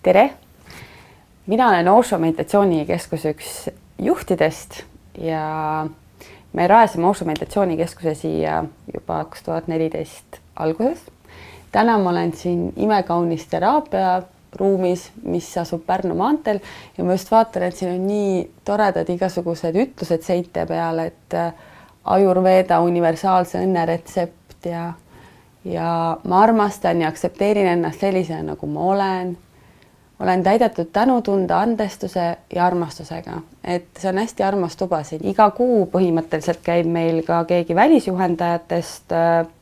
Tere! Mina olen Osho meditatsioonikeskuse üks juhtidest ja me rajasime Osho meditatsioonikeskuse siia juba 2014 alguses. Täna ma olen siin imekaunis teraapiaruumis, mis asub Pärnu maanteel ja ma just vaatan, et siin on nii toredad igasugused ütlused seinte peal, et Ayurveda universaalse õnne retsept ja ma armastan ja aktsepteerin ennast sellisena, nagu ma olen. Olen täidetud tänutunde, andestuse ja armastusega, et see on hästi armas tuba siin. Iga kuu põhimõtteliselt käib meil ka keegi välisjuhendajatest,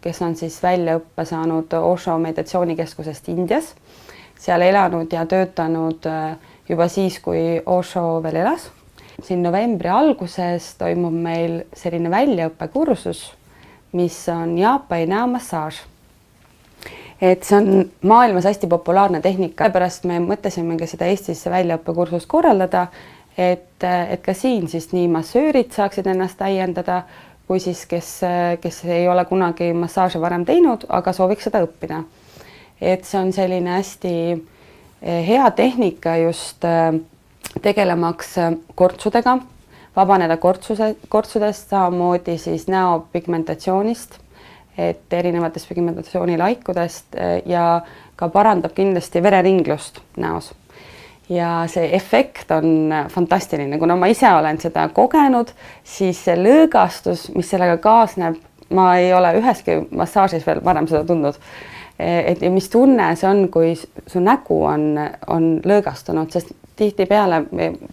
kes on siis väljaõppe saanud Osho meditatsioonikeskusest Indias. Seal elanud ja töötanud juba siis, kui Osho veel elas. Siin novembri alguses toimub meil selline väljaõppekursus, mis on Jaapani näomassaaž. Et see on maailmas hästi populaarne tehnika, pärast me mõtlesimegi seda Eestisse väljaõppekursust korraldada, et ka siin siis nii massöörid saaksid ennast täiendada, kui siis, kes ei ole kunagi massaaže varem teinud, aga sooviks seda õppida. Et see on selline hästi hea tehnika just tegelemaks kortsudega, vabaneda kortsudest, samamoodi siis näopigmentatsioonist, et erinevatest pigmentatsioonilaikudest ja ka parandab kindlasti vereringlust näos. Ja see efekt on fantastiline, kuna ma ise olen seda kogenud, siis see lõõgastus, mis sellega kaasneb, ma ei ole üheski massaažis veel varem seda tundnud. Et mis tunne see on, kui su nägu on lõõgastunud, sest tihtipeale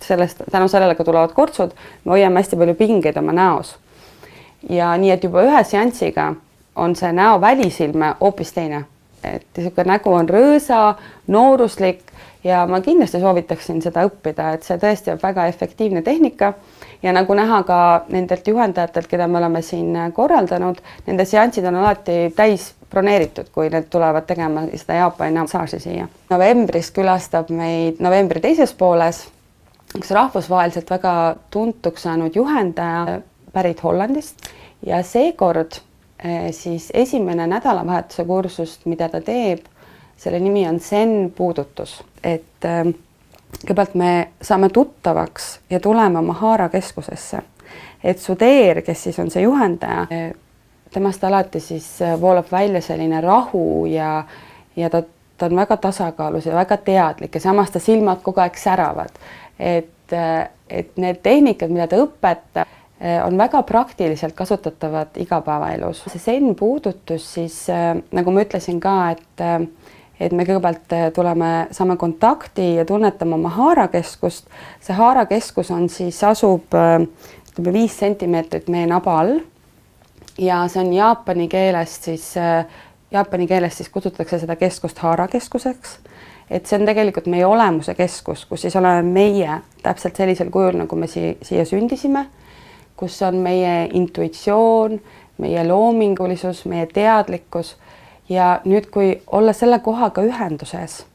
tänu sellele tulevad kortsud, me hoiame hästi palju pingeid oma näos. Ja nii, et juba ühe seansiga on see näo välisilme hoopis teine. Et nägu on rõõsa, nooruslik ja ma kindlasti soovitaksin seda õppida, et see tõesti on väga efektiivne tehnika. Ja nagu näha ka nendelt juhendajatelt, keda me oleme siin korraldanud, nende seansid on alati täis broneeritud, kui need tulevad tegema seda Jaapani massaaži siia. Novembris külastab meid novembri teises pooles üks rahvusvaheliselt väga tuntuks saanud juhendaja pärit Hollandist ja seekord siis esimene nädalavahetuse kursust, mida ta teeb, selle nimi on Zen puudutus. Et kõigepealt me saame tuttavaks ja tulema Mahara keskusesse. Et Sudeer, kes siis on see juhendaja, temast alati siis voolab välja selline rahu ja ta on väga tasakaalus ja väga teadlik ja samas ta silmad kogu aeg säravad. Et need tehnikad, mida ta õpetab, on väga praktiliselt kasutatavad igapäevaelus. See Zen puudutus siis, nagu ma ütlesin ka, et me kõigepealt saame kontakti ja tunnetame Mahara keskust. See Mahara keskus on siis asub 5 sentimeetrit meie naba all ja see on jaapani keeles siis kutsutakse seda keskust Hara keskuseks. Et see on tegelikult meie olemuse keskus, kus siis oleme meie täpselt sellisel kujul, nagu me siia sündisime, kus on meie intuitsioon, meie loomingulisus, meie teadlikkus ja nüüd, kui olla selle kohaga ühenduses,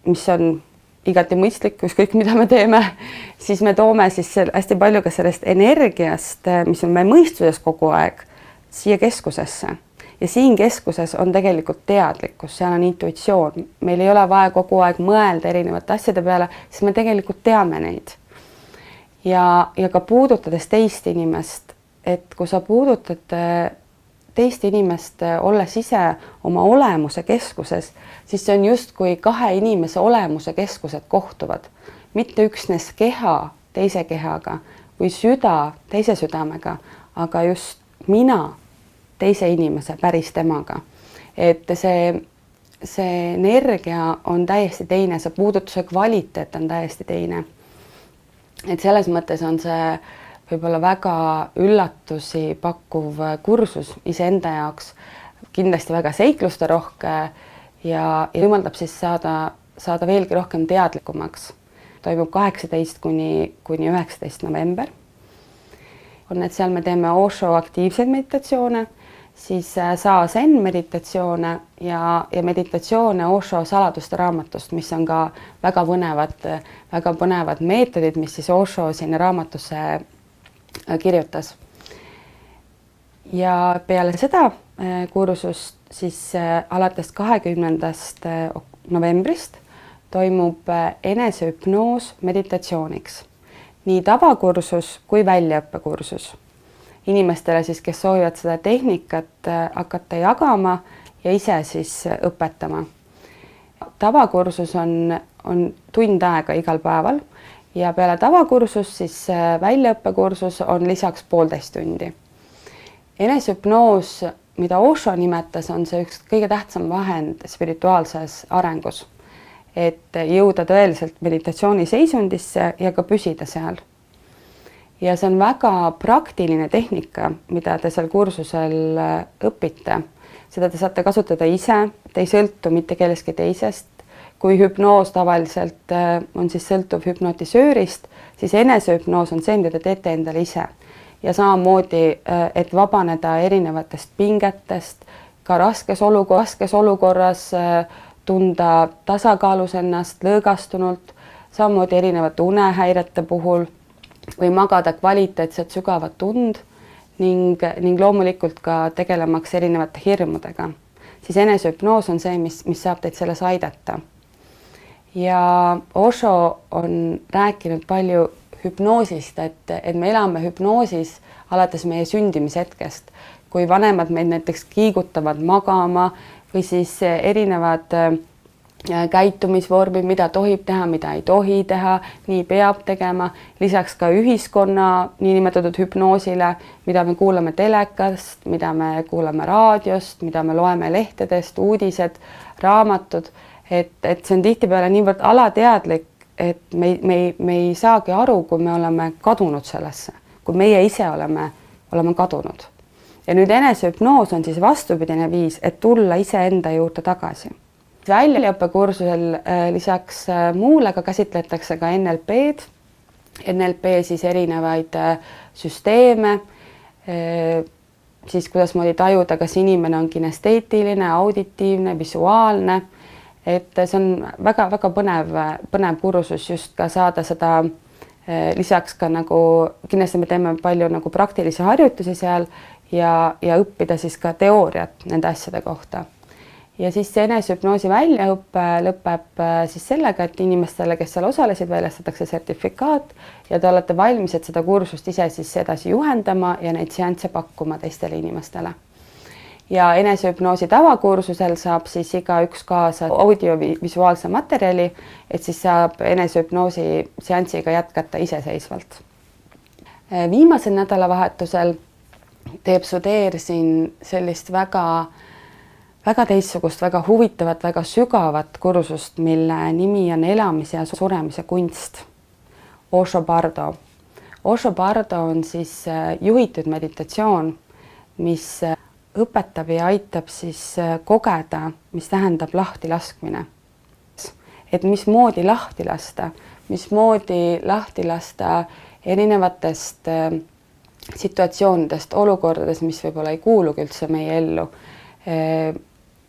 mis on igati mõistlik, ükskõik mida me teeme, siis me toome siis hästi palju ka sellest energiast, mis on meie mõistuses kogu aeg, siia keskusesse. Ja siin keskuses on tegelikult teadlikkus, seal on intuitsioon. Meil ei ole vaja kogu aeg mõelda erinevate asjade peale, sest me tegelikult teame neid. Ja ka puudutades teist inimest, et kui sa puudutad teist inimest, olles ise oma olemuse keskuses, siis see on just kui 2 inimese olemuse keskused kohtuvad. Mitte üksnes keha teise kehaga või süda teise südamega, aga just mina teise inimese päris temaga. Et see energia on täiesti teine, see puudutuse kvaliteet on täiesti teine. Et selles mõttes on see võib-olla väga üllatusi pakkuv kursus iseenda jaoks, kindlasti väga seikluste rohke ja võimaldab siis saada veelgi rohkem teadlikumaks. Toimub 18 kuni 19 november. Et seal me teeme Osho aktiivseid meditatsioone, siis Zen meditatsioone ja meditatsioone Osho saladuste raamatust, mis on ka väga põnevad meetodid, mis siis Osho sinna raamatusse kirjutas. Ja peale seda kursust siis alates 20. novembrist toimub enesehüpnoos meditatsiooniks. Nii tavakursus kui väljaõppekursus. Inimestele siis, kes soovivad seda tehnikat hakata jagama ja ise siis õpetama. Tavakursus on tund aega igal päeval ja peale tavakursus siis väljaõppekursus on lisaks 1,5 tundi. Enesehüpnoos, mida Osho nimetas, on see üks kõige tähtsam vahend spirituaalses arengus, et jõuda tõeliselt meditatsiooni seisundisse ja ka püsida seal. Ja see on väga praktiline tehnika, mida te seal kursusel õpite. Seda te saate kasutada ise, te ei sõltu mitte kellestki teisest. Kui hüpnoos tavaliselt on siis sõltuv hüpnotisöörist, siis enesehüpnoos on see, mida te teete endale ise. Ja samamoodi, et vabaneda erinevatest pingetest, ka raskes olukorras tunda tasakaalus ennast, lõõgastunult, samamoodi erinevate unehäirete puhul või magada kvaliteetset sügavat und ning loomulikult ka tegelemaks erinevate hirmudega. Siis enesehüpnoos on see, mis saab teid selles aidata. Ja Osho on rääkinud palju hüpnoosist, et me elame hüpnoosis alates meie sündimishetkest. Kui vanemad meid näiteks kiigutavad magama või siis erinevad käitumisvormid, mida tohib teha, mida ei tohi teha, nii peab tegema. Lisaks ka ühiskonna niinimetatud hüpnoosile, mida me kuulame telekast, mida me kuulame raadiost, mida me loeme lehtedest, uudised, raamatud. Et see on tihtipeale niivõrd alateadlik, et me ei saagi aru, kui me oleme kadunud sellesse, kui meie ise oleme kadunud. Ja nüüd enesehüpnoos on siis vastupidine viis, et tulla iseenda juurde tagasi. Väljaõppekursusel lisaks muule ka käsitletakse ka NLP-d. NLP siis erinevaid süsteeme, siis kuidasmoodi tajuda, kas inimene on kinesteetiline, auditiivne, visuaalne. Et see on väga-väga põnev kursus just ka saada seda, lisaks ka nagu, kindlasti me teeme palju nagu praktilisi harjutusi seal ja õppida siis ka teooriat nende asjade kohta. Ja siis see enesehüpnoosi väljaõppe lõpeb siis sellega, et inimestele, kes seal osalesid, väljastatakse sertifikaat ja te olete valmis, et seda kursust ise siis edasi juhendama ja neid seansse pakkuma teistele inimestele. Ja enesehüpnoosi tavakursusel saab siis igaüks kaasa audiovisuaalse materjali, et siis saab enesehüpnoosi seansiga jätkata iseseisvalt. Viimasel nädalavahetusel teeb Sudeer siin sellist väga teistsugust, väga huvitavat, väga sügavat kursust, mille nimi on elamise ja suremise kunst. Osho Bardo. Osho Bardo on siis juhitud meditatsioon, mis õpetab ja aitab siis kogeda, mis tähendab lahti laskmine. Et mismoodi lahti lasta erinevatest situatsioonidest, olukordades, mis võib-olla ei kuulugi üldse meie ellu,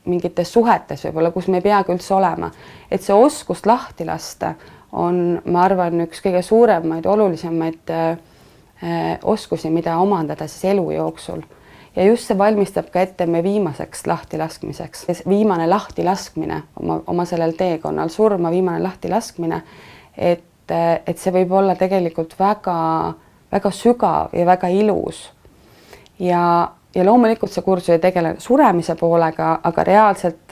mingites suhetes võib-olla, kus me ei peagi üldse olema. Et see oskust lahti lasta on, ma arvan, üks kõige suuremaid, olulisemaid oskusi, mida omandada siis elu jooksul. Ja just see valmistab ka ette me viimaseks lahtilaskmiseks. Viimane lahtilaskmine oma sellel teekonnal, surma viimane lahtilaskmine, et see võib olla tegelikult väga sügav ja väga ilus. Ja loomulikult see kursus ei tegele suremise poolega, aga reaalselt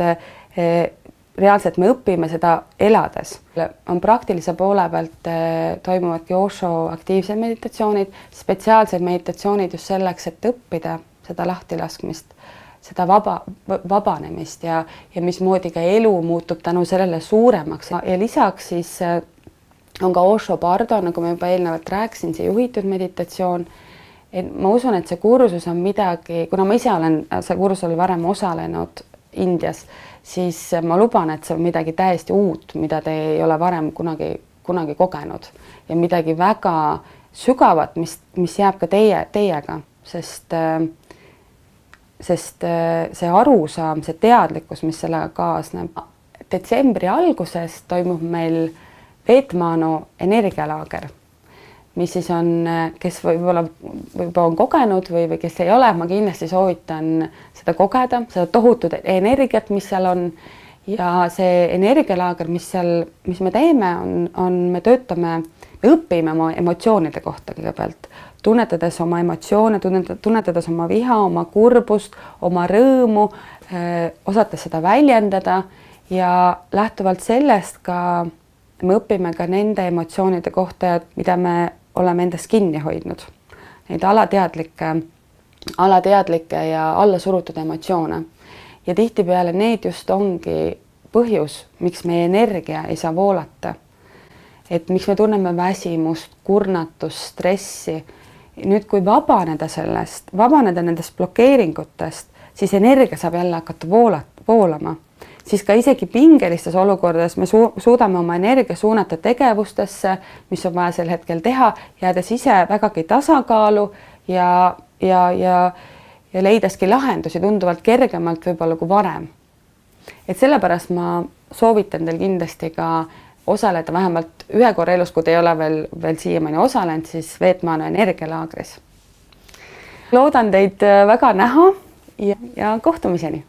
me õpime seda elades. On praktilise poole pealt toimuvadki Osho aktiivsed meditatsioonid, spetsiaalsed meditatsioonid just selleks, et õppida seda lahtilaskmist, seda vabanemist ja mismoodi ka elu muutub tänu sellele suuremaks. Ja lisaks siis on ka Osho Bardo, nagu ma juba eelnevalt rääkisin, see juhitud meditatsioon. Et ma usun, et see kursus on midagi, kuna ma ise olen see kursusel varem osalenud Indias, siis ma luban, et see on midagi täiesti uut, mida te ei ole varem kunagi kogenud ja midagi väga sügavat, mis jääb ka teiega, sest see arusaam, see teadlikkus, mis sellega kaasneb. Detsembri alguses toimub meil Veetmano energialaager, mis siis on, kes võib-olla on kogenud või kes ei ole, ma kindlasti soovitan seda kogeda, seda tohutut energiat, mis seal on ja see energialaager, mis me teeme, me õpime oma emotsioonide kohta kõigepealt, tunnetades oma emotsioone, tunnetades oma viha, oma kurbust, oma rõõmu, osates seda väljendada ja lähtuvalt sellest ka me õpime ka nende emotsioonide kohta, mida me oleme endas kinni hoidnud. Neid alateadlikke ja allasurutud emotsioone. Ja tihtipeale need just ongi põhjus, miks meie energia ei saa voolata. Et miks me tunneme väsimust, kurnatust, stressi. Nüüd, kui vabaneda nendest blokeeringutest, siis energia saab jälle hakata voolama. Siis ka isegi pingelistes olukordades me suudame oma energia suunata tegevustesse, mis on vaja sel hetkel teha, jäädes ise vägagi tasakaalu ja leidaski lahendusi tunduvalt kergemalt võib-olla kui varem. Et sellepärast ma soovitan teil kindlasti ka osaleda vähemalt ühe korra elus, kui te ei ole veel siiamaani osalenud, siis Veetmaanu energialaagris. Loodan teid väga näha ja kohtumiseni!